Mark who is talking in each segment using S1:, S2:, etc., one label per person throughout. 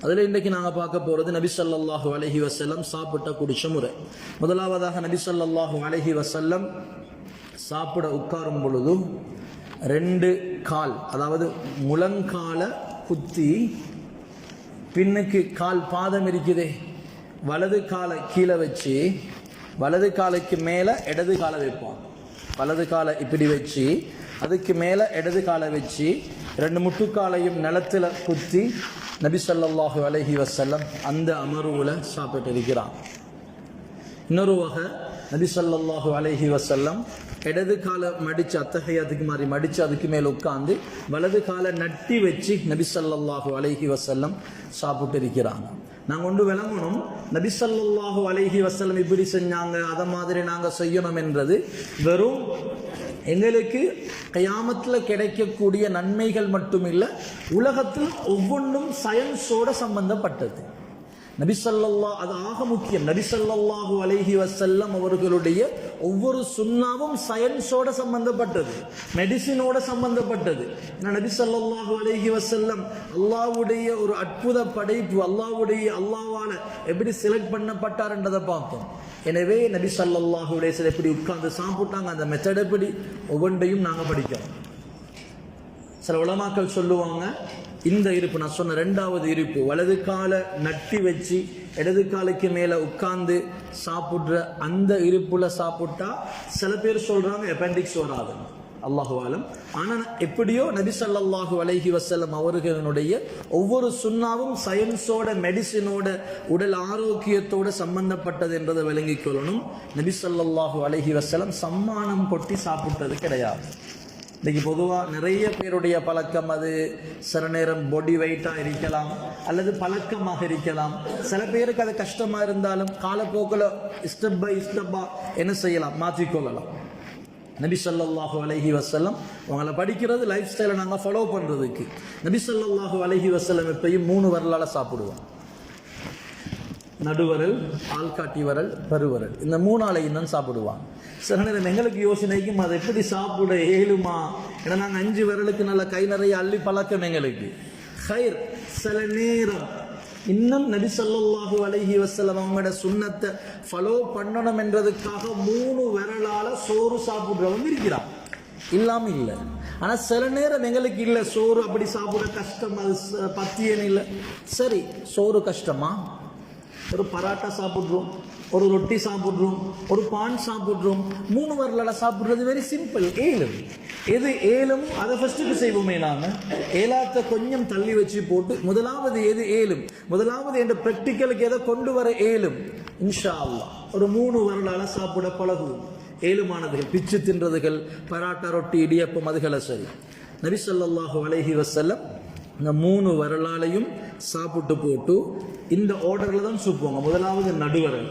S1: அதில் இன்றைக்கு நாங்கள் பார்க்க போகிறது நபி ஸல்லல்லாஹு அலைஹி வஸல்லம் சாப்பிட்ட குடிச்ச முறை. முதலாவதாக நபி ஸல்லல்லாஹு அலைஹி வஸல்லம் சாப்பிட உட்காரும் பொழுது 2 கால், அதாவது முழங்கால குத்தி பின்னுக்கு கால் பாதம் இருக்குதே, வலது காலை கீழே வச்சு வலது காலுக்கு மேலே இடது காலை வைப்போம். வலது காலை இப்படி வச்சு அதுக்கு மேலே இடது காலை வச்சு 2 முட்டுக்காலையும் நிலத்தில் குத்தி நபி ஸல்லல்லாஹு அலைஹி வஸல்லம் அந்த அமர்வுல சாப்பிட்டு இருக்கிறான். இன்னொரு வகை, நபி ஸல்லல்லாஹு அலைஹி வஸல்லம் இடது காலை மடித்து அத்தஹியாத்துக்கு மாதிரி மடித்து அதுக்கு மேலே உட்காந்து வலது காலை நட்டி வச்சு நபி ஸல்லல்லாஹு அலைஹி வஸல்லம் சாப்பிட்டு இருக்கிறாங்க. நாங்கள் ஒன்று விளங்கணும், நபி ஸல்லல்லாஹு அலைஹி வஸல்லம் இப்படி செஞ்சாங்க அதை மாதிரி நாங்கள் செய்யணும் என்றது வெறும் எங்களுக்கு கியாமத்தில் கிடைக்கக்கூடிய நன்மைகள் மட்டும் இல்லை, உலகத்தில் ஒவ்வொன்றும் சயின்ஸோட சம்பந்தப்பட்டது. நபி ஸல்லல்லாஹு, அது ஆக முக்கியம், நபி ஸல்லல்லாஹு அலைஹி வஸல்லம் அவர்களுடைய ஒவ்வொரு சுன்னாவும் சயின்ஸோட சம்பந்தப்பட்டது, மெடிசினோட சம்பந்தப்பட்டது. நபி ஸல்லல்லாஹு அலைஹி வஸல்லம் அல்லாஹ்வுடைய ஒரு அற்புத படைப்பு, அல்லாஹ்வால எப்படி செலக்ட் பண்ணப்பட்டார் என்றதை பார்த்தோம். எனவே நபி ஸல்லல்லாஹு அலைஹி வஸல்லம் எப்படி உட்கார்ந்து சாப்பிட்டாங்க, அந்த மெத்தட் எப்படி, ஒவ்வொன்றையும் நாங்கள் படிக்கிறோம். சில உலமாக்கள் சொல்லுவாங்க, இந்த இருப்பு நான் சொன்ன 2வது இருப்பு, வலது காலை நட்டி வச்சு இடது காலுக்கு மேலே உட்கார்ந்து சாப்பிட்ற அந்த இருப்புல சாப்பிட்டா சில பேர் சொல்றாங்க அப்பெண்டிக்ஸ் வராது, அல்லாஹு ஆலம். ஆனால் எப்படியோ நபி ஸல்லல்லாஹு அலைஹி வஸல்லம் அவர்களுடைய ஒவ்வொரு சுன்னாவும் சயின்ஸோட மெடிசினோட உடல் ஆரோக்கியத்தோட சம்பந்தப்பட்டது என்றதை விளங்கிக் கொள்ளணும். நபி ஸல்லல்லாஹு அலைஹி வஸல்லம் சம்மானம் கொட்டி சாப்பிட்டது கிடையாது. இன்றைக்கி பொதுவாக நிறைய பேருடைய பழக்கம், அது சில நேரம் பாடி வெயிட்டாக இருக்கலாம் அல்லது பழக்கமாக இருக்கலாம். சில பேருக்கு அது கஷ்டமாக இருந்தாலும் காலப்போக்கில் ஸ்டெப் பை ஸ்டெப்பாக என்ன செய்யலாம், மாற்றிக்கொள்ளலாம். நபி ஸல்லல்லாஹு அலைஹி வஸல்லம் அவங்கள படிக்கிறது, லைஃப் ஸ்டைலை நாங்கள் ஃபாலோ பண்ணுறதுக்கு. நபி ஸல்லல்லாஹு அலைஹி வஸல்லம் எப்பயும் 3 விரலால் சாப்பிடுவோம். நடுவரல், ஆள்காட்டி வரல், பெருவரல், இந்த 3ஆலையும் தான் சாப்பிடுவாங்க. சில நேரம் எங்களுக்கு யோசனைக்கும் அதை எப்படி சாப்பிட ஏழுமா, ஏன்னா நாங்கள் 5 விரலுக்கு நல்ல கை நிறைய அள்ளி பழக்கம் எங்களுக்கு. ஹைர், சில நேரம் இன்னும் நபி ஸல்லல்லாஹு அலைஹி வஸல்லம் அவங்களோட சுன்னத்தை ஃபாலோ பண்ணணும் என்றதுக்காக 3 விரலால சோறு சாப்பிடுறவங்க இருக்கிறான், இல்லாம இல்லை. ஆனா சில நேரம் எங்களுக்கு இல்லை, சோறு அப்படி சாப்பிட கஷ்டம், அது பத்தியன்னு இல்லை. சரி, சோறு கஷ்டமா, ஒரு பராட்டா சாப்பிட்றோம், ஒரு ரொட்டி சாப்பிட்றோம், ஒரு பான் சாப்பிட்றோம், 3 விரலால சாப்பிட்றது வெரி சிம்பிள், ஏலும். எது ஏலும் அதை ஃபர்ஸ்ட்டுக்கு செய்வோமே. நாங்கள் ஏலாத்தை கொஞ்சம் தள்ளி வச்சு போட்டு முதலாவது எது ஏலும், முதலாவது என்ற ப்ராக்டிக்கலுக்கு எதை கொண்டு வர ஏலும், இன்ஷா அல்லாஹ் ஒரு 3 விரலால சாப்பிட பழகுவோம். ஏழுமானதுகள் பிச்சு தின்றதுகள், பராட்டா, ரொட்டி, இடியப்பம், அதுகளை சரி. நபி ஸல்லல்லாஹு அலைஹி வஸல்லம் இந்த 3 விரலாலையும் சாப்பிட்டு போட்டு இந்த ஆர்டரில் தான் சூப்புவாங்க. முதலாவது நடுவரல்,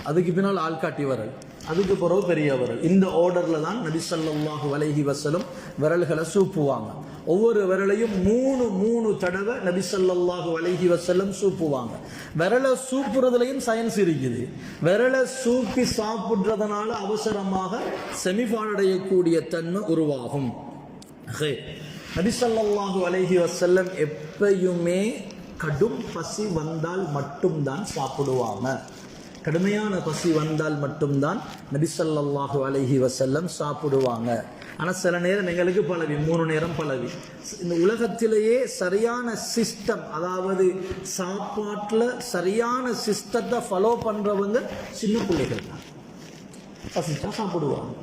S1: அதுக்கு பின்னால் ஆள்காட்டி வரல், அதுக்கு பிறகு பெரிய வரல். இந்த ஆர்டரில் தான் நபி ஸல்லல்லாஹு அலைஹி வஸல்லம் விரல்களை சூப்புவாங்க. ஒவ்வொரு விரலையும் 3 தடவை நபி ஸல்லல்லாஹு அலைஹி வஸல்லம் சூப்புவாங்க. விரலை சூப்புறதுலையும் சயின்ஸ் இருக்குது. விரலை சூப்பி சாப்பிட்றதுனால அவசரமாக செமிஃபாலடையக்கூடிய தன்மை உருவாகும். நபி ஸல்லல்லாஹு அலைஹி வஸல்லம் எப்பயுமே கடும் பசி வந்தால் மட்டும்தான் சாப்பிடுவாங்க. கடுமையான பசி வந்தால் மட்டும்தான் நபி ஸல்லல்லாஹு அலைஹி வஸல்லம் சாப்பிடுவாங்க. ஆனால் சில நேரம் எங்களுக்கு பழவி, 3 நேரம் பழவி. இந்த உலகத்திலேயே சரியான சிஸ்டம், அதாவது சாப்பாட்டில் சரியான சிஸ்டத்தை ஃபாலோ பண்ணுறவங்க சின்ன பிள்ளைகள் தான். பசிச்சா சாப்பிடுவாங்க.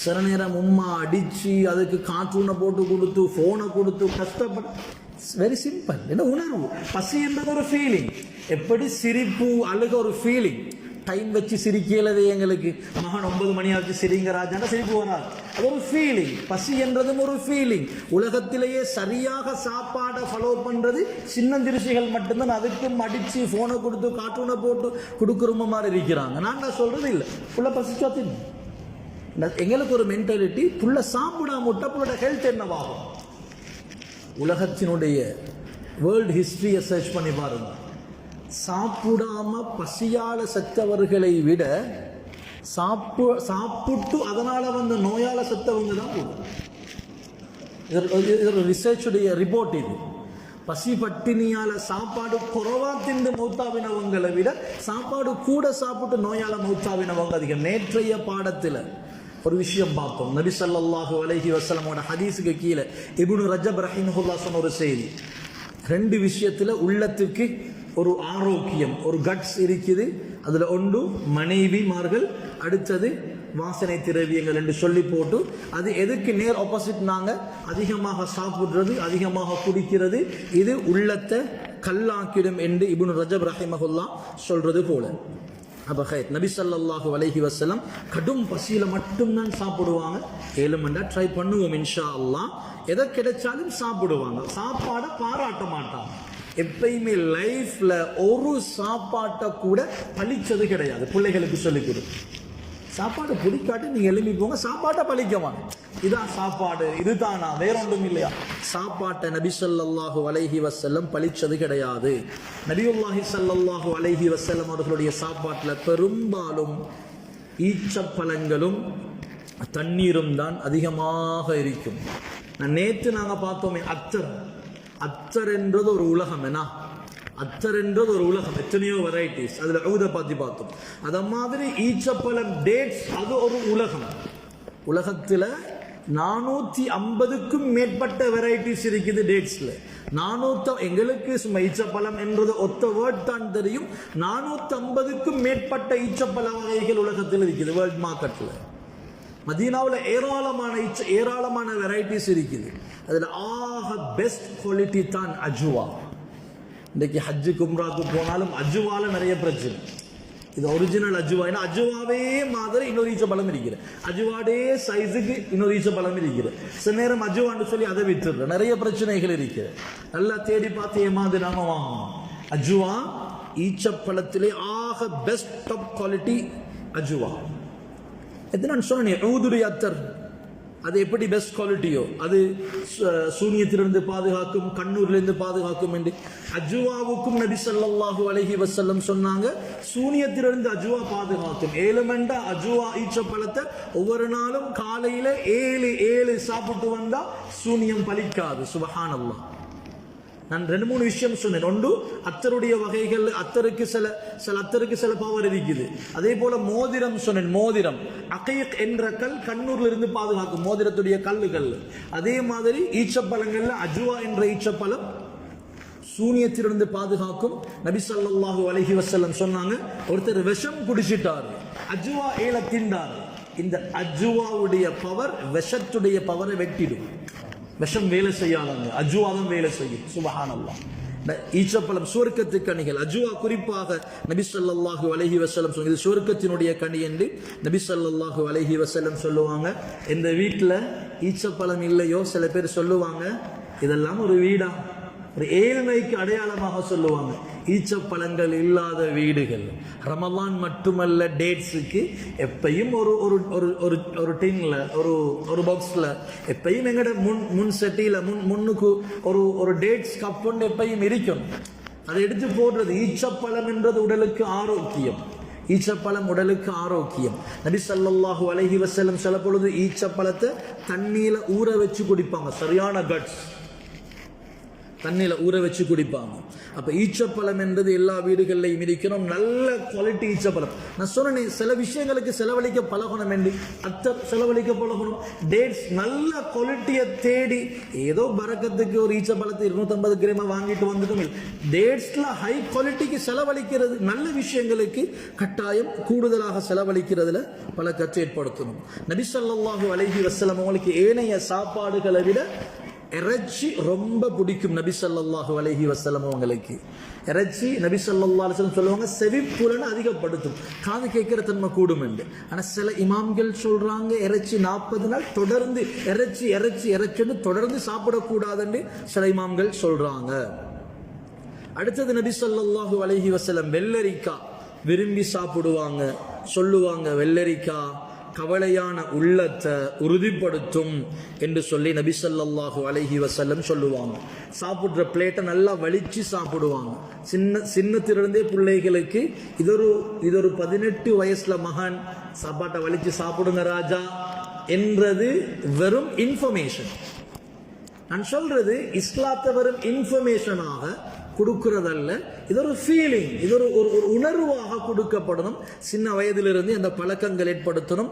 S1: சில நேரம் உம்மா அடித்து அதுக்கு கார்ட்டூனை போட்டு கொடுத்து ஃபோனை கொடுத்து கஷ்டப்பட்டு, வெரி சிம்பிள். என்ன உணர்வு, பசி என்றது ஒரு ஃபீலிங். எப்படி சிரிப்பு, அழுக ஒரு ஃபீலிங். டைம் வச்சு சிரிக்கலது எங்களுக்கு, மகன் 9 மணி ஆச்சு சிரிங்க ராஜான சிரிப்பு வராது, அது ஒரு ஃபீலிங். பசி என்றதும் ஒரு ஃபீலிங். உலகத்திலேயே சரியாக சாப்பாடை ஃபாலோ பண்ணுறது சின்னந்திருச்சிகள் மட்டும்தான். அதுக்கும் அடித்து ஃபோனை கொடுத்து கார்ட்டூனை போட்டு கொடுக்குற மாதிரி இருக்கிறாங்க. நாங்கள் சொல்கிறது இல்லை, புள்ள பசிச்சா தின்னு. எங்களுக்கு ஒரு மென்டாலிட்டி, புள்ள சாப்பிடாம விட்டா புள்ளோட ஹெல்த் என்னவாகும். உலகத்தினுடைய வேர்ல்டு ஹிஸ்டரியை சர்ச் பண்ணி பாருங்க, சாப்பிடாம பசியால செத்தவர்களை விட சாப்பிட்டு அதனால வந்து நோயால செத்தவங்க தான். இது ரிசர்ச்சுடைய ரிப்போர்ட். இது பசி பட்டினியால சாப்பாடு குறைவா திண்டு மௌத்தாவினவங்களை விட சாப்பாடு கூட சாப்பிட்டு நோயால மௌத்தாவினவங்க அதிகம். நேற்றைய பாடத்துல ஒரு விஷயம் பார்த்தோம். நபி ஸல்லல்லாஹு அலைஹி வஸல்லமோட ஹதீஸுக்கு கீழே இப்னு ரஜப் ரஹிமஹுல்லாஹ் சொன்ன ஒரு செய்தி. 2 விஷயத்துல உள்ளத்துக்கு ஒரு ஆரோக்கியம், ஒரு கட்ஸ் இருக்குது. அதுல ஒன்று மனைவிமார்கள், அடுத்தது வாசனை திரவியங்கள் என்று சொல்லி போட்டு, அது எதுக்கு நேர் ஆப்போசிட், நாங்க அதிகமாக சாப்பிடுறது, அதிகமாக குடிக்கிறது, இது உள்ளத்தை கல்லாக்கிடும் என்று இப்னு ரஜப் ரஹிமஹுல்லாஹ் சொல்றது போல. அப்ப நபி ஸல்லல்லாஹு அலைஹி வஸல்லம் கடும் பசியில மட்டும்தான் சாப்பிடுவாங்க. 7 மண்டா ட்ரை பண்ணுவோம் இன்ஷா அல்லாஹ். எதை கிடைச்சாலும் சாப்பிடுவாங்க, சாப்பாடை பாராட்ட மாட்டாங்க. எப்பயுமே லைஃப்ல ஒரு சாப்பாட்டை கூட பழிச்சது கிடையாது. பிள்ளைகளுக்கு சொல்லிக் கொடு, சாப்பாடு பிடிக்காட்டி நீங்க எழுப்பி போங்க, சாப்பாட்டை பழிக்கவாங்க. இதான் சாப்பாடு, இதுதானா, வேற ஒன்றும் இல்லையா? சாப்பாட்டை நபி ஸல்லல்லாஹு அலைஹி வஸல்லம் பழிச்சது கிடையாது. நபியுல்லாஹி ஸல்லல்லாஹு அலைஹி வஸல்லம் அவர்களுடைய சாப்பாட்டுல பெரும்பாலும் ஈச்சப்பழங்களும் தண்ணீரும் தான் அதிகமாக இருக்கும். நேற்று நாங்க பார்த்தோமே அத்தர் என்றது ஒரு உலகம். என்ன அத்தர் என்றது ஒரு உலகம், எத்தனையோ வெரைட்டிஸ், அதுல ஊத பாத்தி பார்த்தோம். அத மாதிரி ஈச்சப்பழம், டேட்ஸ், அது ஒரு உலகம். உலகத்துல 450க்கும் மேற்பட்ட வெரைட்டிஸ் இருக்குது டேட்ஸ்ல. 400 எங்களுக்கு சும்மா ஈச்சப்பழம் என்றது ஒத்த வேர்ட் தான் தெரியும். 450க்கும் மேற்பட்ட ஈச்சப்பழ வகைகள் உலகத்தில் இருக்குது வேர்ல்ட் மார்க்கெட்ல. மதீனாவில் ஏராளமான வெரைட்டிஸ் இருக்குது. அதுல ஆக பெஸ்ட் குவாலிட்டி தான் அஜுவா. இன்னைக்கு ஹஜ்ஜு கும்ராக்கு போனாலும் அஜுவால நிறைய பிரச்சனை. இது ஒரிஜினல் அஜுவா. ஏன்னா அஜுவாவே மாதிரி இன்னொரு ஈச்சப்பழம் இருக்கிறது, அஜுவாடே சைஸுக்கு இன்னொரு ஈச்சப்பழம் இருக்கிறது. சில நேரம் அஜுவான்னு சொல்லி அதை வித்துடுற நிறைய பிரச்சனைகள் இருக்கிறது. நல்லா தேடி பார்த்து ஏமாந்து நாம வாங்கணும். அஜுவா ஈச்சப்பழத்திலே ஆக பெஸ்ட் டாப் குவாலிட்டி அஜுவா. நான் சொன்னேன் ஊதுரி அத்தர், அது எப்படி பெஸ்ட் குவாலிட்டியோ அது சூனியத்திலிருந்து பாதுகாக்கும், கண்ணூரிலிருந்து பாதுகாக்கும் என்று. அஜுவாவுக்கும் நபி ஸல்லல்லாஹு அலைஹி வஸல்லம் சொன்னாங்க, சூனியத்திலிருந்து அஜுவா பாதுகாக்கும். 7 மண்டா அஜுவா ஈச்சப்பழத்தை ஒவ்வொரு நாளும் காலையில 7 சாப்பிட்டு வந்தா சூனியம் பலிக்காது. சுப்ஹானல்லாஹ். நான் 2-3 விஷயம் சொன்னேன். ஒன்று அத்தருடைய வகைகள், அத்தருக்கு சில பவர் இருக்குது. அதே போல மோதிரம் சொன்னேன். மோதிரம் அகைக் என்ற கல் கண்ணூர்ல இருந்து பாதுகாக்கும், மோதிரத்துடைய கல்லுகள். அதே மாதிரி ஈச்சப்பழங்கள்ல அஜுவா என்ற ஈச்சப்பழம் சூனியத்திலிருந்து பாதுகாக்கும். நபி ஸல்லல்லாஹு அலைஹி வஸல்லம் சொன்னாங்க, ஒருத்தர் விஷம் குடிச்சிட்டாரு, அஜுவா ஏல திண்டாரு, இந்த அஜுவாவுடைய பவர் விஷத்துடைய பவரை வெட்டிடும். விஷம் வேலை செய்யாதாங்க, அஜுவாவும் வேலை செய்யும். சுப்ஹானல்லாஹ். ஈச்சப்பழம் சுவர்க்கத்து கனிகள். அஜுவா குறிப்பாக நபி ஸல்லல்லாஹு அலைஹி வஸல்லம் சொன்னாங்க, இது சுவர்க்கத்தினுடைய கனி என்று நபி ஸல்லல்லாஹு அலைஹி வஸல்லம் சொல்லுவாங்க. இந்த வீட்டுல ஈச்சப்பழம் இல்லையோ சில பேர் சொல்லுவாங்க, இதெல்லாம் ஒரு வீடா, ஒரு ஏழ்மைக்கு அடையாளமாக சொல்லுவாங்க. ஈச்சப்பழங்கள் இல்லாத வீடுகள். ரமலான் மட்டுமல்ல, டேட்ஸுக்கு எப்பயும் ஒரு டின்ல, ஒரு பாக்ஸ்ல, எப்பயும் எங்கட முன் செட்டியில முன்னுக்கு ஒரு டேட்ஸ் கப் ஒன்று எப்பயும் இருக்கும். அதை எடுத்து போடுறது. ஈச்சப்பழம் என்றது உடலுக்கு ஆரோக்கியம். ஈச்சப்பழம் உடலுக்கு ஆரோக்கியம். நபி ஸல்லல்லாஹு அலைஹி வஸல்லம் சில பொழுது ஈச்சப்பழத்தை தண்ணியில ஊற வச்சு குடிப்பாங்க. சரியான கட்ஸ், தண்ணியில ஊற வச்சு குடிப்பாங்க. அப்ப ஈச்சப்பழம் என்றது எல்லா வீடுகளிலையும் இருக்கிறோம். நல்ல குவாலிட்டி ஈச்சப்பழம். நான் சொன்னேன், சில விஷயங்களுக்கு செலவழிக்க பழகணும் என்று. அத்தர் செலவழிக்க பழகணும். டேட்ஸ் நல்ல குவாலிட்டியை தேடி, ஏதோ பரக்கத்துக்கு ஒரு ஈச்சப்பழத்தை 250 கிராம் வாங்கிட்டு வந்துட்டோம். டேட்ஸ்ல ஹை குவாலிட்டிக்கு செலவழிக்கிறது, நல்ல விஷயங்களுக்கு கட்டாயம் கூடுதலாக செலவழிக்கிறதுல பழக்கத்தை ஏற்படுத்தணும். நபி ஸல்லல்லாஹு அலைஹி வஸல்லம் அவங்களுக்கு ஏனைய சாப்பாடுகளை விட இறைச்சி ரொம்ப பிடிக்கும். நபி ஸல்லல்லாஹு அலைஹி வஸல்லம் அவங்களுக்கு இறைச்சி, நபி ஸல்லல்லாஹு அலைஹி வஸல்லம் சொல்லுவாங்க, செவிப்புலனை அதிகப்படுத்தும், காது கேட்கிற தன்மை கூடும் என்று. ஆனா சில இமாம்கள் சொல்றாங்க, இறைச்சி 40 நாள் தொடர்ந்து இறைச்சின்னு தொடர்ந்து சாப்பிடக்கூடாதுன்னு சில இமாம்கள் சொல்றாங்க. அடுத்தது நபி ஸல்லல்லாஹு அலைஹி வஸல்லம் வெள்ளரிக்காய் விரும்பி சாப்பிடுவாங்க. சொல்லுவாங்க, வெள்ளரிக்காய் கவலையான உள்ளத்தை உறுதிப்படுத்தும் என்று சொல்லி நபி ஸல்லல்லாஹு அலைஹி வஸல்லம் சொல்லுவாங்க. சாப்பிடுற பிளேட்டை நல்லா வலிச்சு சாப்பிடுவாங்க. சின்னத்திலிருந்தே பிள்ளைகளுக்கு இது ஒரு 18 வயசுல மகன் சாப்பாட்டை வலிச்சு சாப்பிடுங்க ராஜா என்றது வெறும் இன்ஃபர்மேஷன். நான் சொல்றது இஸ்லாத்தை வரும் இன்ஃபர்மேஷனாக கொடுக்கிறதல்ல, இது ஒரு ஃபீலிங், இது ஒரு உணர்வாக கொடுக்கப்படணும். சின்ன வயதிலிருந்து அந்த பழக்கங்கள் ஏற்படுத்தணும்.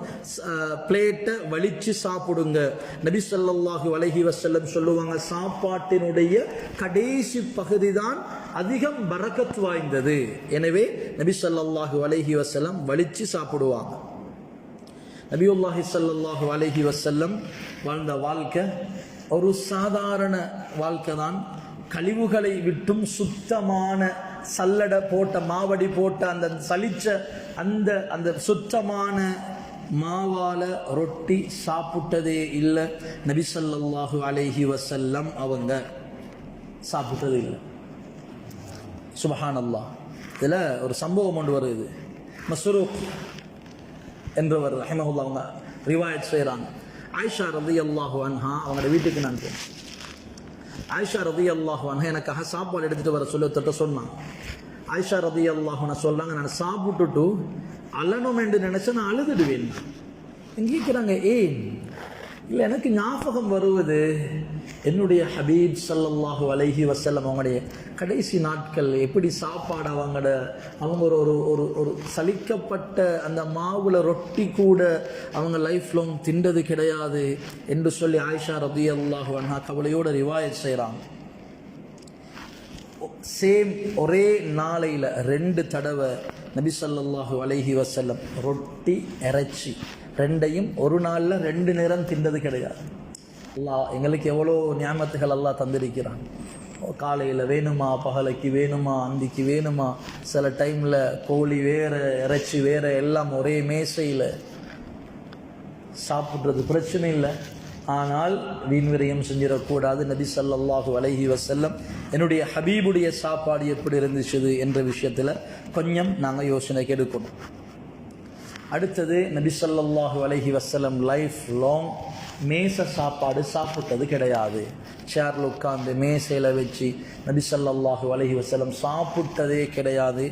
S1: பிளேட்டை வலிச்சு சாப்பிடுங்க. நபி ஸல்லல்லாஹு அலைஹி வஸல்லம் சொல்லுவாங்க, சாப்பாட்டினுடைய கடைசி பகுதி தான் அதிகம் பரக்கத் வாய்ந்தது. எனவே நபி ஸல்லல்லாஹு அலைஹி வஸல்லம் வலிச்சு சாப்பிடுவாங்க. நபியுல்லாஹி ஸல்லல்லாஹு அலைஹி வஸல்லம் வாழ்ந்த வாழ்க்கை ஒரு சாதாரண வாழ்க்கை தான். கழிவுகளை விட்டும் சுத்தமான சல்லட போட்ட மாவடி போட்ட அந்த சலிச்ச அந்த சுத்தமான மாவால ரொட்டி சாப்பிட்டதே இல்லை. நபி ஸல்லல்லாஹு அலைஹி வஸல்லம் அவங்க சாப்பிட்டதே இல்லை. சுப்ஹானல்லாஹ். இதில் ஒரு சம்பவம் ஒன்று வருது. மஸ்ரூக் என்றவர் ரஹிமஹுல்லாஹ் அவங்க ரிவாயத் செய்கிறாங்க. ஆயிஷா ரலியல்லாஹு அன்ஹா அவங்களோட வீட்டுக்கு நான் போனேன். ஆயிஷா ரலியல்லாஹு அன்ஹா எனக்காக சாப்பாடு எடுத்துகிட்டு வர சொல்லி சொன்னான். ஆயிஷா ரலியல்லாஹு அன்ஹா சொல்கிறாங்க, நான் சாப்பிட்டுட்டு அழணும் என்று நினச்சா நான் அழுதுடுவேன். கேட்குறாங்க, ஏன்? இல்லை, எனக்கு ஞாபகம் வருவது என்னுடைய ஹபீப் ஸல்லல்லாஹு அலைஹி வஸல்லம் அவங்களுடைய கடைசி நாட்கள் எப்படி சாப்பாடு அவங்க ஒரு சலிக்கப்பட்ட அந்த மாவுல ரொட்டி கூட அவங்க லைஃப் லாங் திண்டது கிடையாது என்று சொல்லி ஆயிஷா ரலியல்லாஹு அன்ஹா கவலையோட ரிவாயத் செய்கிறாங்க. சேம் ஒரே நாளையில் 2 தடவை நபி ஸல்லல்லாஹு அலைஹி வஸல்லம் ரொட்டி இறைச்சி ரெண்டையும் ஒரு நாளில் 2 நேரம் திண்டது கிடையாது. அல்லாஹ் எங்களுக்கு எவ்வளோ நியாமத்துகள் அல்லாஹ் தந்திருக்கிறான். காலையில் வேணுமா, பகலைக்கு வேணுமா, அந்திக்கு வேணுமா, சில டைமில் கோழி வேறு இறைச்சி வேறு எல்லாம் ஒரே மேசையில் சாப்பிட்றது பிரச்சனை இல்லை. ஆனால் வீண் விரயம் செஞ்சிடக்கூடாது. நபி ஸல்லல்லாஹு அலைஹி வஸல்லம் என்னுடைய ஹபீபுடைய சாப்பாடு எப்படி இருந்துச்சு என்ற விஷயத்தில் கொஞ்சம் நாங்கள் யோசனைக்கு எடுக்கணும். அடுத்தது, நபி ஸல்லல்லாஹு அலைஹி வஸல்லம் லைஃப் லாங் மேசை சாப்பாடு சாப்பிட்டது கிடையாது. சேரில் உட்காந்து மேசையில் வச்சு நபி ஸல்லல்லாஹு அலைஹி வஸல்லம் சாப்பிட்டதே கிடையாது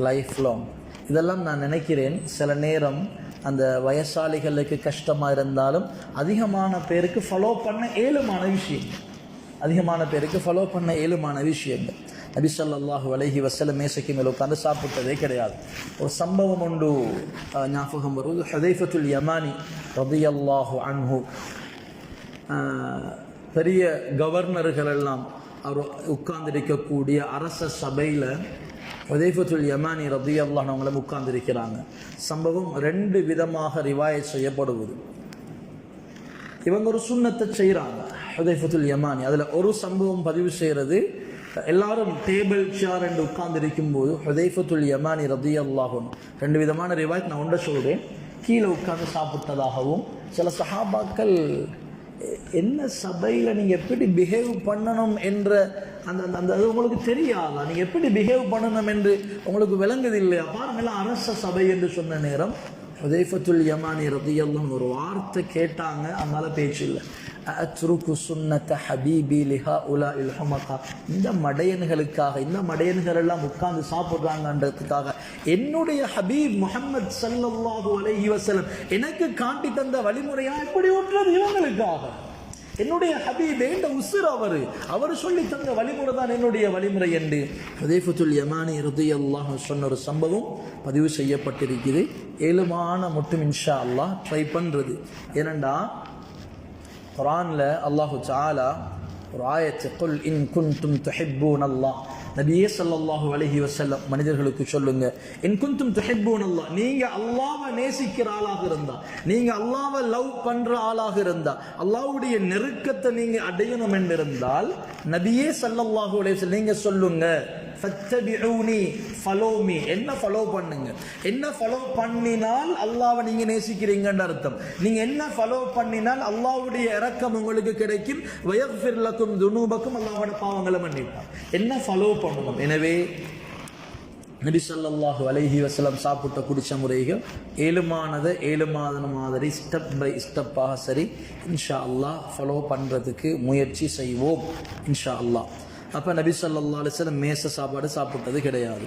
S1: லைஃப் லாங். இதெல்லாம் நான் நினைக்கிறேன் சில நேரம் அந்த வயசாளிகளுக்கு கஷ்டமாக இருந்தாலும் அதிகமான பேருக்கு ஃபாலோ பண்ண ஏழுமான விஷயங்கள். நபி ஸல்லல்லாஹு அலைஹி வஸல்லம் மேசைக்கு மேலே உட்காந்து சாப்பிட்டதே கிடையாது. ஒரு சம்பவம் ஒன்று ஞாபகம் வருவது. ஹுதைஃபத்துல் யமானி ரலியல்லாஹு அன்ஹு, பெரிய கவர்னர்கள் எல்லாம் அவர் உட்கார்ந்திருக்கக்கூடிய அரச சபையில் ஹுதைஃபத்துல் யமானி ரலியல்லாஹு அன்ஹு அவங்களும் உட்கார்ந்திருக்கிறாங்க. சம்பவம் 2 விதமாக ரிவாயத் செய்யப்படுவது. இவங்க ஒரு சுன்னத்தை செய்கிறாங்க ஹுதைஃபத்துல் யமானி. அதில் ஒரு சம்பவம் பதிவு செய்கிறது, எல்லாரும் டேபிள் சேர் என்று உட்கார்ந்து இருக்கும்போது ஹுதைஃபத்துல் யமானி ரலியல்லாஹு அன்ஹு 2 விதமான ரிவாயத் நான் ஒன்றை சொல்கிறேன். கீழே உட்கார்ந்து சாப்பிட்டதாகவும், சில சஹாபாக்கள் என்ன சபையில் நீங்கள் எப்படி பிஹேவ் பண்ணணும் என்ற அந்த அது உங்களுக்கு தெரியாதா, நீங்கள் எப்படி பிஹேவ் பண்ணணும் என்று உங்களுக்கு விளங்குது இல்லையா? பாருங்கள்லாம் அரச சபை என்று சொன்ன நேரம் ஹுதைஃபத்துல் யமானி ரலியல்லாஹு ஒரு வார்த்தை கேட்டாங்க, அதனால பேச்சு இல்லை. அத்ருக்கு சுன்னத ஹபீபி லிஹாஉலா இல் ஹுமகா, இந்த மடையன்களுக்காக, இந்த மடையன்கள் எல்லாம் உட்கார்ந்து சாப்பிட்றாங்கன்றதுக்காக என்னுடைய ஹபீப் முஹம்மது ஸல்லல்லாஹு அலைஹி வஸல்லம் எனக்கு காட்டி தந்த வழிமுறையா இப்படி விட்டுறது இவங்களுக்காக? என்னுடைய ஹபீப் என்ற உசுர் அவர் சொல்லி தந்த வழிமுறை தான் என்னுடைய வழிமுறை என்று ஹுதைஃபத்துல் யமானி ரலியல்லாஹு சொன்ன ஒரு சம்பவம் பதிவு செய்யப்பட்டிருக்குது. ஏழுமான மட்டும் இன்ஷா அல்லாஹ் ட்ரை பண்ணுறது. ஏனண்டா குர்ஆன்ல அல்லாஹு தஆலா ஒரு ஆயத்தை, குல் இன் குன்தும் துஹிப்பூனல்லாஹ், நபியே ஸல்லல்லாஹு அலைஹி வஸல்லம் மனிதர்களுக்கு சொல்லுங்க, இன் குன்தும் துஹிப்பூனல்லாஹ், நீங்க அல்லாஹ்வை நேசிக்கிற ஆளாக இருந்தா, நீங்க அல்லாஹ்வை லவ் பண்ற ஆளாக இருந்தா, அல்லாஹ்வுடைய நெருக்கத்தை நீங்க அடையணும் என்றிருந்தால் நபியே ஸல்லல்லாஹு அலைஹி வஸல்லம் நீங்க சொல்லுங்க, ஃபத்தபிஊனி, ஃபாலோ மீ, என்ன ஃபாலோ பண்ணுங்க. என்ன ஃபாலோ பண்ணினால் அல்லாஹ்வை நீங்க நேசிக்கிறீங்கன்ற அர்த்தம். நீங்க என்ன ஃபாலோ பண்ணினால் அல்லாஹ்வுடைய இரக்கம் உங்களுக்கு கிடைக்கும். வயக்ஃபிர் லக்கும் துனூபக்கும், அல்லாஹ்வோட பாவங்களை மன்னிப்பார். என்ன ஃபாலோ பண்ணணும். எனவே நபி ஸல்லல்லாஹு அலைஹி வஸல்லம் சாப்பிட்ட குடிச்ச முறைகள் ஏழுமான மாதிரி ஸ்டெப் பை ஸ்டெப்பாக சரி இன்ஷா அல்லாஹ் ஃபாலோ பண்ணுறதுக்கு முயற்சி செய்வோம் இன்ஷா அல்லாஹ். அப்போ நபி ஸல்லல்லாஹு அலைஹி வஸல்லம் மேச சாப்பாடு சாப்பிட்டது கிடையாது.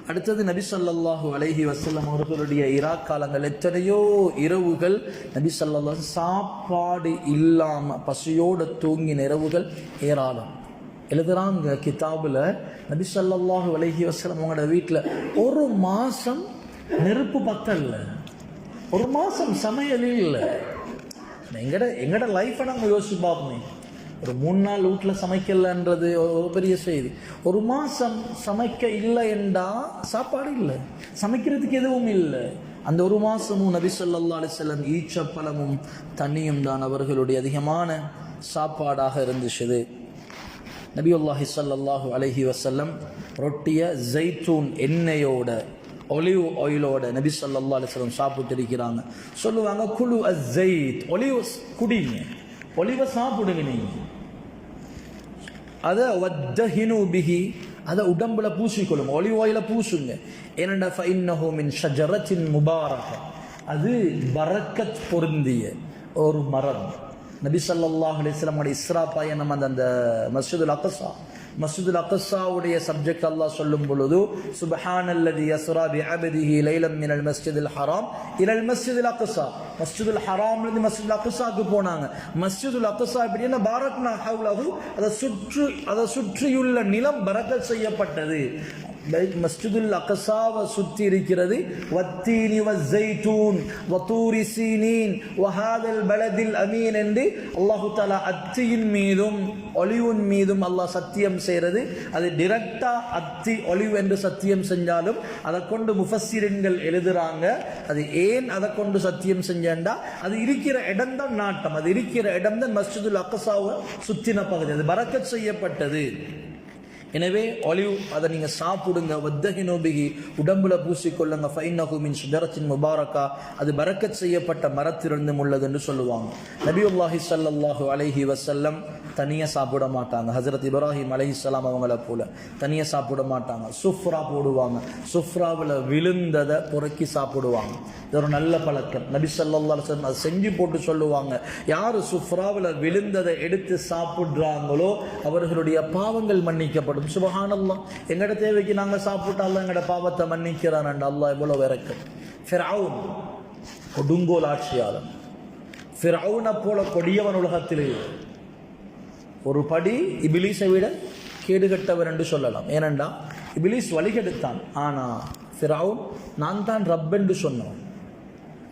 S1: அடுத்தது நபி ஸல்லல்லாஹு அலைஹி வஸல்லம் அவர்களுடைய இராக் காலங்கள் எத்தனையோ இரவுகள் நபி ஸல்லல்லாஹு அலைஹி சாப்பாடு இல்லாமல் பசியோடு தூங்கின இரவுகள் ஏராளம். எழுதுறாங்க கிதாபில், நபி ஸல்லல்லாஹு அலைஹி வஸல்லம் அவங்களோட வீட்டில் ஒரு மாதம் நெருப்பு பத்தல்ல, ஒரு மாதம் சமையல் இல்லை. எங்கட லைஃப்பை நம்ம யோசிச்சு பார்ப்போமே, ஒரு 3 நாள் வீட்டில் சமைக்கலன்றது ஒரு பெரிய செய்தி. ஒரு மாதம் சமைக்க இல்லை என்றா சாப்பாடு இல்லை, சமைக்கிறதுக்கு எதுவும் இல்லை. அந்த ஒரு மாதமும் நபி ஸல்லல்லாஹு அலைஹி வஸல்லம் ஈச்சப்பழமும் தண்ணியும் தான் அவர்களுடைய அதிகமான சாப்பாடாக இருந்துச்சு. நபியுல்லாஹி ஸல்லல்லாஹு அலைஹி வஸல்லம் ரொட்டியை ஜைத்தூன் எண்ணெயோட ஒலிவ் ஆயிலோட நபி ஸல்லல்லாஹு அலைஹி வஸல்லம் சாப்பிட்டு இருக்கிறாங்க. சொல்லுவாங்க, குலு அஸ்ஸைத், ஒலிவ் குடிங்க, ஒலிவை சாப்பிடுங்க நீங்க. அதை வத்தஹினு பிஹி, அதை உடம்புல பூசிக்கொள்ளுங்க, ஒலிவ் ஆயில பூசுங்க. ஏனென்றா ஃபஇன்னஹு மின் ஷஜரத்தின் முபாரக, அது பரக்கத் பொருந்திய ஒரு மரம். நபி ஸல்லல்லாஹு அலைஹி வஸல்லம் இஸ்ரா பயணம் அந்த மஸ்ஜிதுல் அக்ஸாவுடைய சப்ஜெக்ட் அல்லாஹ் சொல்லும் பொழுது, சுப்ஹானல்லதி யஸ்ரா பிஅப்திஹி லைலம் மினல் மஸ்ஜிதில் ஹராம் இலல் மஸ்ஜிதில் அக்ஸா. மஸ்ஜிதுல் ஹராம்ல இருந்து மஸ்ஜிதுல் அக்ஸாக்கு போனாங்க. மஸ்ஜிதுல் அக்ஸா எப்படின்னா பாரக்னா ஹவ்லஹு, அதை சுற்றியுள்ள நிலம் பரக்கத் செய்யப்பட்டது. மஸ்ஜிதுல் அக்ஸாவை சுற்றி இருக்கிறது. வத்தீனி வஸ்ஸைத்தூன் வதூரி சீனீன் வஹாதல் பலதில் அமீன் என்று அல்லாஹு தஆலா அத்தியின் மீதும் ஒலிவின் மீதும் அல்லாஹ் சத்தியம் செய்கிறது. அது டிரெக்டா அத்தி ஒலிவ் என்று சத்தியம் செஞ்சாலும் அதை கொண்டு முஃபஸ்ஸிரின்கள் எழுதுறாங்க, அது ஏன் அதை கொண்டு சத்தியம் செஞ்சேன்டா, அது இருக்கிற இடம் தான் நாட்டம், அது இருக்கிற இடம் தான் மஸ்ஜிதுல் அக்ஸாவை சுத்தின பகுதி, அது பரக்கத் செய்யப்பட்டது. எனவே ஒலிவ் அதை நீங்க சாப்பிடுங்க. வத்தஹினு பிஹி, உடம்புல பூசிக்கொள்ளுங்க. ஃபஇன்னஹு மின் ஷஜரத்தின் முபாரக்கா, அது பரக்கத் செய்யப்பட்ட மரத்திலிருந்து உள்ளது என்று சொல்லுவாங்க. நபியுல்லாஹி ஸல்லல்லாஹு அலைஹி வஸல்லம் தனியா சாப்பிட மாட்டாங்க. ஹஜ்ரத் இப்ராஹிம் அலைஹிஸ்ஸலாம் அவங்கள போல தனியா சாப்பிட மாட்டாங்க. சுஃப்ரா போடுவாங்க, சுஃப்ராவில் விழுந்ததை பொறுக்கி சாப்பிடுவாங்க. இது ஒரு நல்ல பழக்கம். நபி ஸல்லல்லாஹு அலைஹி வஸல்லம் அதை செஞ்சு போட்டு சொல்லுவாங்க, யாரு சுஃப்ராவில் விழுந்ததை எடுத்து சாப்பிடுறாங்களோ அவர்களுடைய பாவங்கள் மன்னிக்கப்படும். சுப்ஹானல்லாஹ், எங்கட தேவைக்கு நாங்க சாப்பிட்டா அல்லாஹ் எங்கட பாவத்தை மன்னிக்கிறான். அல்லாஹ் எவ்வளவு இறக்கம். ஃபிர்அவுன் கொடுங்கோல் ஆட்சியாளன், ஃபிர்அவுனை போல கொடியவன் உலகத்திலே ஒரு படி இபிலீஸை விட கேடுகட்டவர் என்று சொல்லலாம். ஏனென்றா இபிலீஸ் வழிகெடுத்தான், ஆனா ஃபிர்அவுன் நான் தான் ரப் என்று சொன்னான்.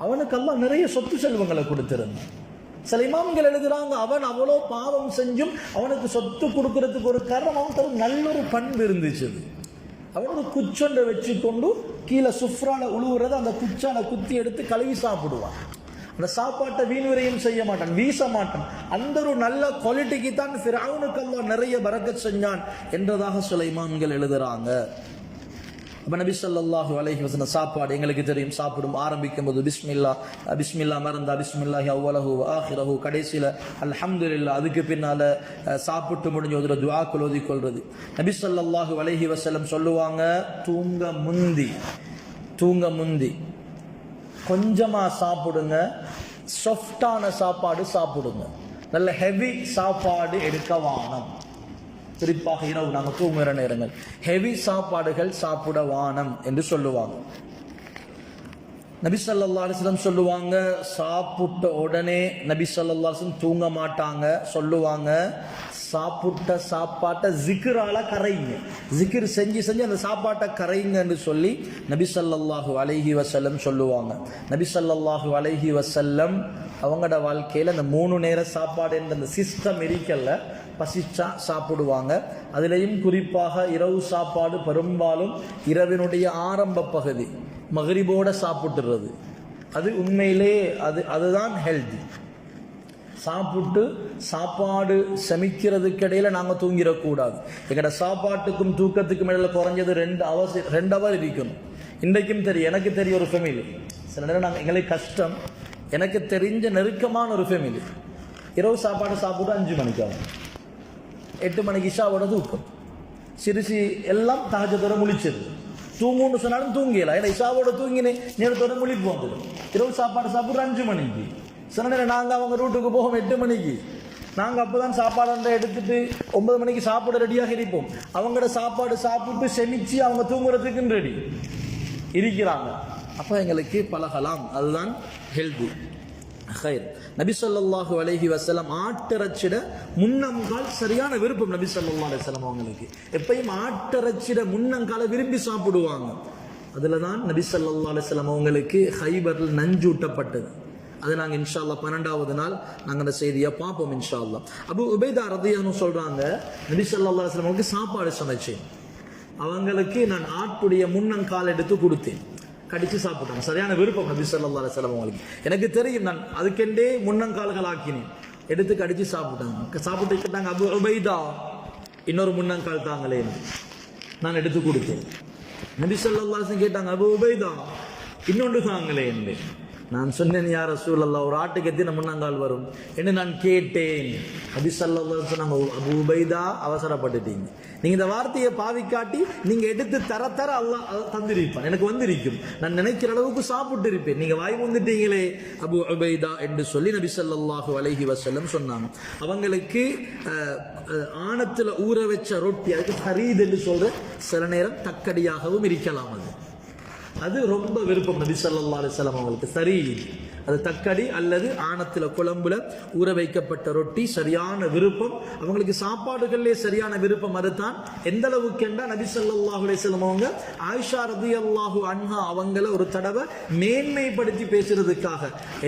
S1: அவனுக்கு அல்லாஹ் நிறைய சொத்து செல்வங்களை கொடுத்திருந்தான். சில இமாம்கள் எழுதுறாங்க, அவன் அவ்வளோ பாவம் செஞ்சும் அவனுக்கு சொத்து கொடுக்கறதுக்கு ஒரு காரணம், அவனுக்கு ஒரு நல்ல ஒரு பண்பு இருந்துச்சு. அவனோட குச்சொண்டை வச்சு கொண்டு கீழே சுஃப்ரால உழுவுறத அந்த குச்சால குத்தி எடுத்து கழுவி சாப்பிடுவான். அந்த சாப்பாட்டை வீண்விரையும் செய்ய மாட்டான், வீச மாட்டான். அந்த ஒரு நல்ல குவாலிட்டிக்கு தான் ஃபிர்அவுனுக்கு அல்லாஹ் நிறைய பரக்கத் செஞ்சான் என்றதாக சில இமாம்கள் எழுதுறாங்க. அப்போ நபி ஸல்லல்லாஹு அலைஹி வஸல்லம் சாப்பாடு எங்களுக்கு தெரியும், சாப்பிடும் ஆரம்பிக்கும் போது பிஸ்மில்லா மறந்தா பிஸ்மில்லாஹி அவ்வலஹு ஆஹிரஹு, கடைசியில் அல்ஹம்துலில்லாஹ், அதுக்கு பின்னால் சாப்பிட்டு முடிஞ்ச ஒரு துஆக்கள் ஓதிக்கொள்வது. நபி ஸல்லல்லாஹு அலைஹி வஸல்லம் சொல்லுவாங்க, தூங்க முந்தி கொஞ்சமாக சாப்பிடுங்க, சாஃப்டான சாப்பாடு சாப்பிடுங்க, நல்ல ஹெவி சாப்பாடு எடுக்க வானம். குறிப்பாக இரவு நாங்கள் தூங்குகிற நேரங்கள் ஹெவி சாப்பாடுகள் சாப்பிட வானம் என்று சொல்லுவாங்க. நபி ஸல்லல்லாஹு அலைஹி வஸல்லம் சொல்லுவாங்க, சாப்பிட்ட உடனே நபி ஸல்லல்லாஹு அலைஹி வஸல்லம் தூங்க மாட்டாங்க. சொல்லுவாங்க, சாப்பிட்ட சாப்பாட்டை ஜிக்ரால கரைங்க, ஜிக்ர் செஞ்சு அந்த சாப்பாட்டை கரைங்கன்னு சொல்லி நபி ஸல்லல்லாஹு அலைஹி வஸல்லம் சொல்லுவாங்க. நபி ஸல்லல்லாஹு அலைஹி வஸல்லம் அவங்களோட வாழ்க்கையில் அந்த 3 நேர சாப்பாடு என்ற அந்த சிஸ்டம் இருக்கல்ல, பசிச்சா சாப்பிடுவாங்க. அதுலேயும் குறிப்பாக இரவு சாப்பாடு பெரும்பாலும் இரவினுடைய ஆரம்ப பகுதி மகரிபோட சாப்பிட்டுறது, அது உண்மையிலே அதுதான் ஹெல்தி. சாப்பாடு சமைக்கிறதுக்கு இடையில நாங்கள் தூங்கிடக்கூடாது. எங்களோட சாப்பாட்டுக்கும் தூக்கத்துக்கும் இடையில குறைஞ்சது 2 ஹவர் இருக்கணும். இன்றைக்கும் தெரியும், எனக்கு தெரிய ஒரு ஃபேமிலி, சில நேரம் எங்களுக்கு கஷ்டம், எனக்கு தெரிஞ்ச நெருக்கமான ஒரு ஃபேமிலி இரவு சாப்பாடு சாப்பிட்டு 5 மணிக்கு ஆகும், 8 மணிக்கு இஷாவோட தூக்கம், சிறுசி எல்லாம் தஹஜ்ஜுதோட முழிச்சது. தூங்குன்னு சொன்னாலும் தூங்கல, ஏன்னா இஷாவோட தூங்கினேன் நேரத்தோட முழிப்பு வந்துடும். இரவு சாப்பாடு சாப்பிட்ற 5 மணிக்கு, சில நேரம் நாங்கள் அவங்க ரூட்டுக்கு போவோம் 8 மணிக்கு. நாங்கள் அப்போ தான் சாப்பாடு எடுத்துட்டு 9 மணிக்கு சாப்பிட ரெடியாக இருப்போம். அவங்களோட சாப்பாடு சாப்பிட்டு செமிச்சு அவங்க தூங்குறதுக்குன்னு ரெடி இருக்கிறாங்க. அப்போ எங்களுக்கு பழகலாம், அதுதான் ஹெல்தி. ஹைர். நபி ஸல்லல்லாஹு அலைஹி வஸல்லம் ஆட்டிறைச்சிட முன்னங்கால் சரியான விருப்பம். நபி ஸல்லல்லாஹு அலைஹி வஸல்லம் அவங்களுக்கு எப்பயும் ஆட்டிறைச்சிட முன்னங்கால விரும்பி சாப்பிடுவாங்க. அதில் தான் நபி ஸல்லல்லாஹு அலைஹி வஸல்லம் அவங்களுக்கு ஹைபரில் நஞ்சூட்டப்பட்டது. அது நாங்கள் இன்ஷா அல்லாஹ் 12வது நாள் நாங்கள் அந்த செய்தியை பார்ப்போம் இன்ஷா அல்லாஹ். அபூ உபைதா ரலியல்லாஹு சொல்றாங்க, நபி ஸல்லல்லாஹு அலைஹி வஸல்லம் அவங்களுக்கு சாப்பாடு சமைச்சேன். அவங்களுக்கு நான் ஆட்டுடைய முன்னங்கால் எடுத்து கொடுத்தேன். கடிச்சு சாப்பிட்டாங்க. சரியான விருப்பம் நபி ஸல்லல்லாஹு அலைஹி வஸல்லம் அவங்களுக்கு. எனக்கு தெரியும், நான் அதுக்கெண்டே முன்னங்கால்கள் ஆக்கினேன். எடுத்து கடிச்சு சாப்பிட்டாங்க. சாப்பிட்டு கேட்டாங்க, அபூ உபைதா இன்னொரு முன்னங்கால் தாங்களே. நான் எடுத்து கொடுத்தேன். நபி ஸல்லல்லாஹு அலைஹி வஸல்லம் கேட்டாங்க, அபூ உபைதா இன்னொன்று தாங்களே என்று. நான் சொன்னேன், யா ரசூலல்லாஹ், ஒரு ஆட்டுக்கு எத்தனை முன்னங்கால் வரும் என்று நான் கேட்டேன். நபி ஸல்லல்லாஹு அலைஹி வஸல்லம் சொன்னாங்க, அபூ உபைதா அவசரப்பட்டுட்டீங்க. நீங்க இந்த வார்த்தையை பாவிக்காட்டி நீங்க எடுத்து தர தர அல்லாஹ் தந்திருப்பான், எனக்கு வந்திருக்கும், நான் நினைக்கிற அளவுக்கு சாப்பிட்டு இருப்பேன். நீங்க வாய் வந்துட்டீங்களே அபூ உபைதா என்று சொல்லி நபி ஸல்லல்லாஹு அலைஹி வஸல்லம் சொன்னாங்க. அவங்களுக்கு ஆணத்துல ஊற வச்ச ரொட்டி, அதுக்கு ஹரீத் என்று சொல்ற சில நேரம் தக்கடியாகவும் இருக்கலாம். அது ரொம்ப விருப்பம் நபி ஸல்லல்லாஹு அலைஹி வஸல்லம் அவங்களுக்கு. சரி, அது தக்கடி அல்லது ஆணத்துல குழம்புல ஊற வைக்கப்பட்ட ரொட்டி சரியான விருப்பம் அவங்களுக்கு. சாப்பாடுகளிலே சரியான விருப்பம். அதுதான் எந்த அளவுக்கு என்றா நபி ஸல்லல்லாஹு அலைஹி வஸல்லம் அவங்க ஆயிஷா ரலியல்லாஹு அன்ஹா அவங்கள ஒரு தடவை மேன்மைப்படுத்தி பேசுறதுக்காக,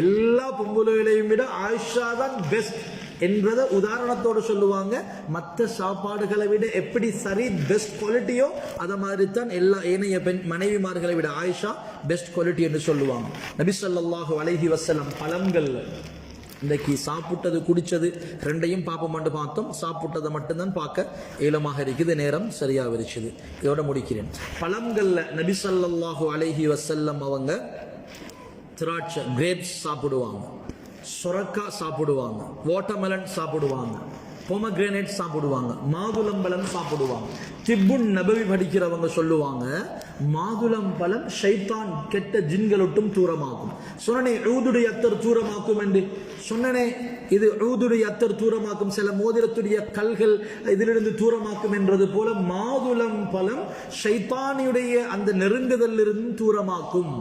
S1: எல்லா பொம்பளைகளையும் விட ஆயிஷா தான் பெஸ்ட் என்றதை உதாரணத்தோடு சொல்லுவாங்க. மற்ற சாப்பாடுகளை விட எப்படி சரி பெஸ்ட் குவாலிட்டியோ அதை மாதிரி தான் எல்லா ஏனைய பெண் மனைவிமார்களை விட ஆயிஷா பெஸ்ட் குவாலிட்டி என்று சொல்லுவாங்க. நபி ஸல்லல்லாஹு அலைஹி வஸல்லம் பழங்கள் இன்றைக்கு சாப்பிட்டது குடிச்சது ரெண்டையும் பார்ப்போம்னு பார்த்தோம். சாப்பிட்டதை மட்டும்தான் பார்க்க ஏலமாக இருக்குது. நேரம் சரியா விரிச்சுது. இதோட முடிக்கிறேன். பழங்கள்ல நபி ஸல்லல்லாஹு அலைஹி வஸல்லம் அவங்க திராட்சை கிரேப்ஸ் சாப்பிடுவாங்க, சொரக்கா சாப்பிடுவாங்க, வாட்டர்மெலன் சாப்பிடுவாங்க, பொமக்ரேனேட் சாப்பிடுவாங்க, மாதுளம்பழம் சாப்பிடுவாங்க. திப்புன் நபவி படிக்கிறவங்க சொல்லுவாங்க, மாதுளம்பழம் ஷைத்தான் கெட்ட ஜின்களொட்டும் தூரமாகும். சொன்னனே ஊதுடைய அத்தர் தூரமாக்கும் என்று சொன்னனே, இது ஊதுடைய அத்தர் தூரமாக்கும், சில மோதிரத்துடைய கல்கள் இதிலிருந்து தூரமாக்கும் என்றது போல மாதுளம்பழம் ஷைத்தானியுடைய அந்த நெருங்குதலிலிருந்து தூரமாக்கும்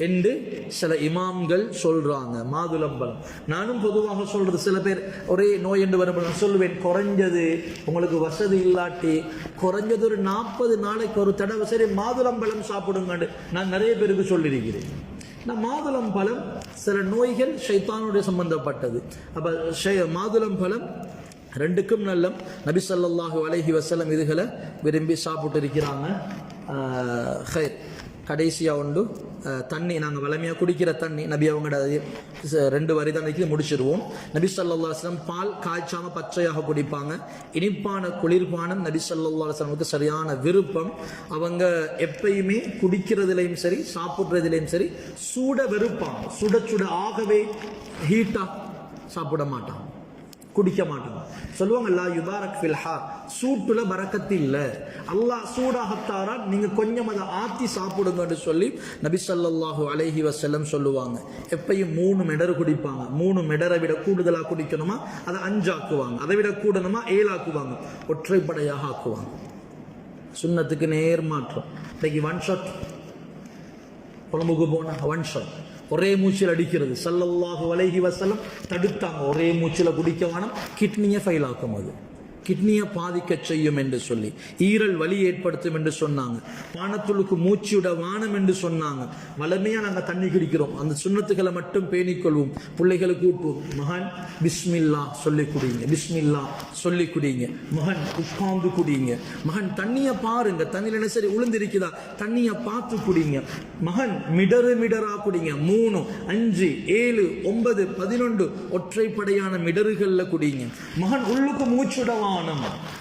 S1: என்று சில இமாம்கள் சொல்றாங்க. மாதுளம்பழம் நானும் பொதுவாக சொல்றது, சில பேர் ஒரே நோய் என்று வரும்போது நான் சொல்லுவேன், குறைஞ்சது உங்களுக்கு வசதி இல்லாட்டி குறைஞ்சது ஒரு 40 நாளைக்கு ஒரு தடவை சரி மாதுளம்பழம் சாப்பிடுங்க நான் நிறைய பேருக்கு சொல்லியிருக்கிறேன். மாதுளம்பழம் சில நோய்கள் ஷைத்தானுடைய சம்பந்தப்பட்டது. அப்ப மாதுளம்பழம் ரெண்டுக்கும் நல்ல. நபி ஸல்லல்லாஹு அலைஹி வஸல்லம் இதுகளை விரும்பி சாப்பிட்டு இருக்கிறாங்க. கடைசியாக உண்டு தண்ணி, நாங்கள் வளமையாக குடிக்கிற தண்ணி. நபி அவங்களோட 2 வரி தான் முடிச்சிருவோம். நபி ஸல்லல்லாஹு அலைஹி வஸல்லம் பால் காய்ச்சாம பச்சையாக குடிப்பாங்க. இனிப்பான குளிர்பானம் நபி ஸல்லல்லாஹு அலைஹி வஸல்லமுக்கு சரியான விருப்பம். அவங்க எப்பயுமே குடிக்கிறதுலையும் சரி சாப்பிட்றதுலையும் சரி சூட வெறுப்பாங்க. சுட சுட ஆகவே ஹீட்டா சாப்பிட மாட்டாங்க, குடிக்க மாட்டாங்க. சொல்லுவாங்க, லா யுபாரக் ஃபில் ஹார், சூட்டுல பரக்கத்து இல்ல, அல்லாஹ் சூடாகத்தாரா, நீங்க கொஞ்சம் அதை ஆத்தி சாப்பிடுங்கன்னு சொல்லி நபி ஸல்லல்லாஹு அலைஹி வஸல்லம் சொல்லுவாங்க. எப்பயும் 3 மெடர் குடிப்பாங்க. 3 மெடரை விட கூடுதலா குடிக்கணுமா அதை 5 ஆக்குவாங்க, அதை விட கூடணுமா 7 ஆக்குவாங்க, ஒற்றைப்படையாக ஆக்குவாங்க. சுன்னத்துக்கு நேர் மாற்றம். இன்னைக்கு 1 ஷாட், குழம்புக்கு போன 1 ஷாட் ஒரே மூச்சில் அடிக்கிறது. ஸல்லல்லாஹு அலைஹி வஸல்லம் தடுத்தாங்க. ஒரே மூச்சில் குடிக்க வேணும், கிட்னியை ஃபெயில் ஆக்கும், அது கிட்னியை பாதிக்க செய்யும் என்று சொல்லி, ஈரல் வலி ஏற்படுத்தும் என்று சொன்னாங்க. பானத்துளுக்கு மூச்சுட வானம் என்று சொன்னாங்க. வளமையா நாங்கள் தண்ணி குடிக்கிறோம், அந்த சுண்ணத்துக்களை மட்டும் பேணிக்கொள்வோம். பிள்ளைகளுக்கு ஊட்டுவோம், மகன் பிஸ்மில்லா சொல்லி குடிங்க, பிஸ்மில்லா சொல்லி குடிங்க, மகன் உட்கார்ந்து குடிங்க, மகன் தண்ணியை பாருங்க, தண்ணியில் என்ன சரி உளுந்திருக்குதா தண்ணியை பார்த்து குடிங்க, மகன் மிடரா குடிங்க. 3, 5, 7, 9, 11 ஒற்றைப்படையான மிடறுகள்ல குடிங்க. மகன் உள்ளுக்கு மூச்சுடவா,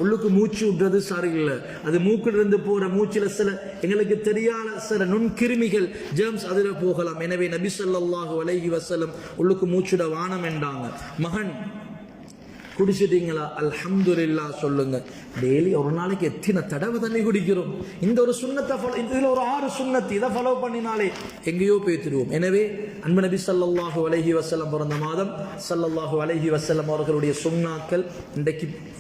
S1: உள்ளுக்கு மூச்சு விடுறது சரியில்லை, அது மூக்கிலிருந்து போற மூச்சில சில எங்களுக்கு தெரியாத சில நுண்கிருமிகள் ஜெர்ம்ஸ் அதில் போகலாம். எனவே நபி ஸல்லல்லாஹு அலைஹி வஸல்லம் உள்ளுக்கு மூச்சுட வானம் என்றாங்க. மகன் குடிச்சிட்டீங்களா அல்ஹம்துலில்லாஹ் சொல்லுங்க. டெய்லி ஒரு நாளைக்கு எத்தனை தடவை தண்ணி குடிக்கிறோம்? இந்த ஒரு சுன்னத்தை இதில் ஒரு 6 சுன்னத்து இதை ஃபாலோ பண்ணினாலே எங்கேயோ போய்த்திடுவோம். எனவே அன்பு நபி ஸல்லல்லாஹு அலைஹி வஸல்லம் பிறந்த மாதம் ஸல்லல்லாஹு அலைஹி வஸல்லம் அவர்களுடைய சுன்னாக்கள்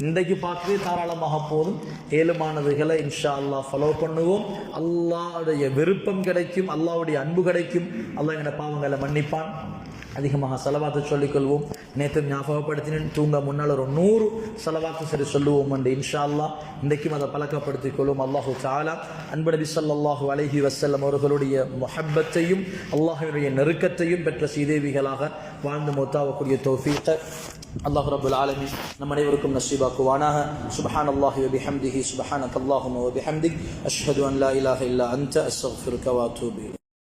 S1: இன்றைக்கு பார்க்கவே தாராளமாக போதும். ஏழுமானதுகளை இன்ஷா அல்லாஹ் ஃபாலோ பண்ணுவோம். அல்லாஹ்வுடைய விருப்பம் கிடைக்கும், அல்லாஹ்வுடைய அன்பு கிடைக்கும், அல்லாஹ் எங்களோட பாவங்களை மன்னிப்பான். அதிகமாக சலவாத்து சொல்லிக்கொள்வோம். நேற்று ஞாபகப்படுத்தினேன், தூங்க முன்னால் ஒரு 100 சலவாத்து சரி சொல்லுவோம் என்று இன்ஷா அல்லாஹ் இன்றைக்கும் அதை பழக்கப்படுத்திக் கொள்வோம். அல்லாஹு தஆலா அன்பு நபி ஸல்லல்லாஹு அலைஹி வஸல்லம் அவர்களுடைய முஹப்பத்தையும் அல்லாஹ்வுடைய நெருக்கத்தையும் பெற்ற சீதேவிகளாக வாழ்ந்து மௌத்தாவக்கூடிய தௌஃபீக அல்லாஹ் ரப்புல் ஆலமீன் நம் அனைவருக்கும் நஸீபாக்குவானாக. சுப்ஹானல்லாஹி வ பிஹம்திஹி சுப்ஹானக்கல்லாஹும்ம வ பிஹம்திக் அஷ்ஹது அன் லா இலாஹா இல்லா அன்த அஸ்தக்ஃபிருக வ அத்தூபு